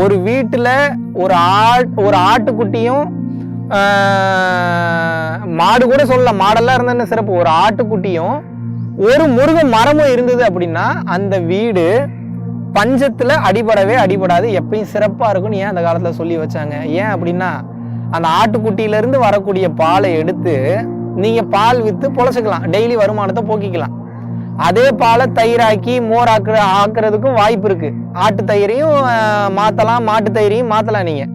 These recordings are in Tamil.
ஒரு வீட்டில் ஒரு ஆட்டுக்குட்டியும் மாடு கூட சொல்லலாம், மாடெல்லாம் இருந்ததுன்னு சிறப்பு, ஒரு ஆட்டுக்குட்டியும் ஒரு முருங்கை மரமும் இருந்தது அப்படின்னா அந்த வீடு பஞ்சத்துல அடிபடாது, எப்பயும் சிறப்பா இருக்கும்னு ஏன் அந்த காலத்துல சொல்லி வச்சாங்க. ஏன் அப்படின்னா அந்த ஆட்டுக்குட்டியில இருந்து வரக்கூடிய பாலை எடுத்து நீங்க பால் வித்து பொழைச்சிக்கலாம், டெய்லி வருமானத்தை போக்கிக்கலாம். அதே பாலை தயிராக்கி மோர் ஆக்குறதுக்கும் வாய்ப்பு இருக்கு. ஆட்டு தயிரையும் மாத்தலாம், மாட்டு தயிரையும் மாத்தலாம் நீங்க.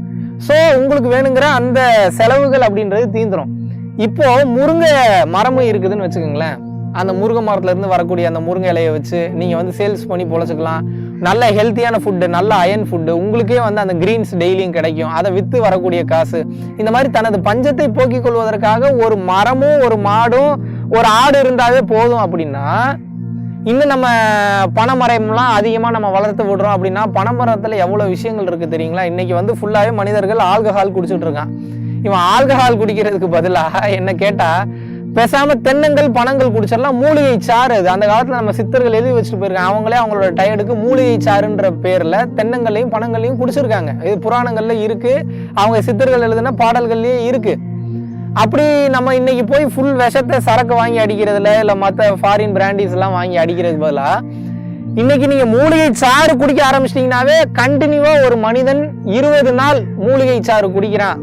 ஸோ உங்களுக்கு வேணுங்கிற அந்த செலவுகள் அப்படின்றது தீந்துரும். இப்போ முருங்கை மரமும் இருக்குதுன்னு வச்சுக்கோங்களேன். அந்த முருங்கை மரத்துல இருந்து வரக்கூடிய அந்த முருங்கை இலையை வச்சு நீங்க வந்து சேல்ஸ் பண்ணி பொழைச்சிக்கலாம். நல்ல ஹெல்த்தியான ஃபுட்டு, நல்ல அயன் ஃபுட்டு, உங்களுக்கே வந்து அந்த கிரீன்ஸ் டெய்லியும் கிடைக்கும். அதை வித்து வரக்கூடிய காசு, இந்த மாதிரி தனது பஞ்சத்தை போக்கிக் கொள்வதற்காக ஒரு மரமும் ஒரு மாடும் ஒரு ஆடு இருந்தாவே போதும். அப்படின்னா இன்னும் நம்ம பனைமரம்லாம் அதிகமாக நம்ம வளர்த்து விடுறோம் அப்படின்னா பனைமரத்தில் எவ்வளோ விஷயங்கள் இருக்குது தெரியுங்களா? இன்னைக்கு வந்து ஃபுல்லாகவே மனிதர்கள் ஆல்கஹால் குடிச்சிட்டு இருக்கான். இவன் ஆல்கஹால் குடிக்கிறதுக்கு பதிலாக என்ன கேட்டால் பேசாம தென்னங்கள் பனங்கள் குடிச்சிடலாம். மூலிகை சாறு, அது அந்த காலத்துல நம்ம சித்தர்கள் எழுதி வச்சுட்டு போயிருக்காங்க. அவங்களே அவங்களோட டயர்டுக்கு மூலிகை சாறுன்ற பேர்ல தென்னங்களையும் பனங்களையும் குடிச்சிருக்காங்க. இது புராணங்கள்ல இருக்கு, அவங்க சித்தர்கள் எழுதுன பாடல்கள்லயே இருக்கு. அப்படி நம்ம இன்னைக்கு போய் ஃபுல் விஷத்தை சரக்கு வாங்கி அடிக்கிறதுல இல்ல மற்ற ஃபாரின் பிராண்டிஸ் எல்லாம் வாங்கி அடிக்கிறது பதிலா இன்னைக்கு நீங்க மூலிகை சாறு குடிக்க ஆரம்பிச்சிட்டீங்கன்னாவே கண்டினியூவா ஒரு மனிதன் 20 நாள் மூலிகை சாறு குடிக்கிறான்,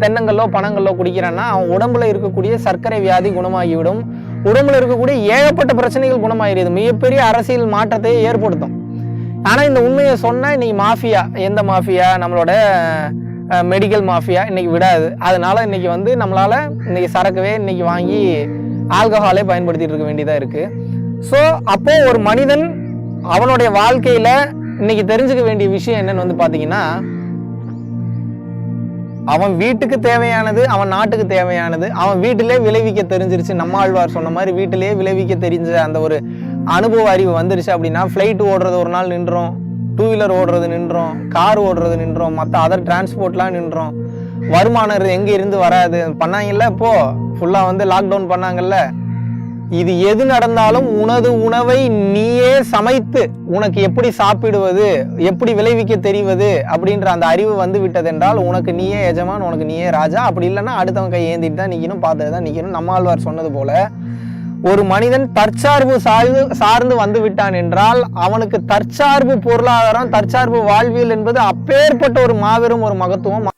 தென்னங்கல்லோ பனங்கல்லோ குடிக்கிறான்னா அவன் உடம்புல இருக்கக்கூடிய சர்க்கரை வியாதி குணமாகிவிடும். உடம்புல இருக்கக்கூடிய ஏகப்பட்ட பிரச்சனைகள் குணமாகிடுது. மிகப்பெரிய அரசியல் மாற்றத்தை ஏற்படுத்தும். ஆனா இந்த உண்மையை சொன்னா இன்னைக்கு மாஃபியா, எந்த மாஃபியா, நம்மளோட மெடிக்கல் மாஃபியா இன்னைக்கு விடாது. அதனால இன்னைக்கு வந்து நம்மளால இன்னைக்கு சரக்கவே இன்னைக்கு வாங்கி ஆல்கஹாலே பயன்படுத்திட்டு இருக்க வேண்டியதா இருக்கு. ஸோ அப்போ ஒரு மனிதன் அவனுடைய வாழ்க்கையில இன்னைக்கு தெரிஞ்சுக்க வேண்டிய விஷயம் என்னன்னு வந்து பாத்தீங்கன்னா, அவன் வீட்டுக்கு தேவையானது, அவன் நாட்டுக்கு தேவையானது அவன் வீட்டிலே விளைவிக்க தெரிஞ்சிருச்சு. நம்மாழ்வார் சொன்ன மாதிரி வீட்டிலேயே விளைவிக்க தெரிஞ்ச அந்த ஒரு அனுபவ அறிவு வந்துருச்சு அப்படின்னா ஃப்ளைட் ஓடுறது ஒரு நாள் நின்றோம், டூ வீலர் ஓடுறது நின்றோம், கார் ஓடுறது நின்றோம், மற்ற அதர் டிரான்ஸ்போர்ட்லாம் நின்றோம். வருமானம் எங்க இருந்து வராது பண்ணாங்கல்ல, இப்போ ஃபுல்லா வந்து லாக்டவுன் பண்ணாங்கல்ல. இது எது நடந்தாலும் உனது உணவை நீயே சமைத்து உனக்கு எப்படி சாப்பிடுவது, எப்படி விளைவிக்க தெரிவது அப்படின்ற அந்த அறிவு வந்து விட்டதென்றால் உனக்கு நீயே எஜமான், உனக்கு நீயே ராஜா. அப்படி இல்லைன்னா அடுத்தவன் கை ஏந்திட்டு தான் நிற்கணும், பார்த்துட்டு தான் நிற்கணும். நம்மாழ்வார் சொன்னது போல ஒரு மனிதன் தற்சார்பு சார்ந்து வந்து விட்டான் என்றால் அவனுக்கு தற்சார்பு பொருளாதாரம், தற்சார்பு வாழ்வியல் என்பது அப்பேற்பட்ட ஒரு மாபெரும் ஒரு மகத்துவம்.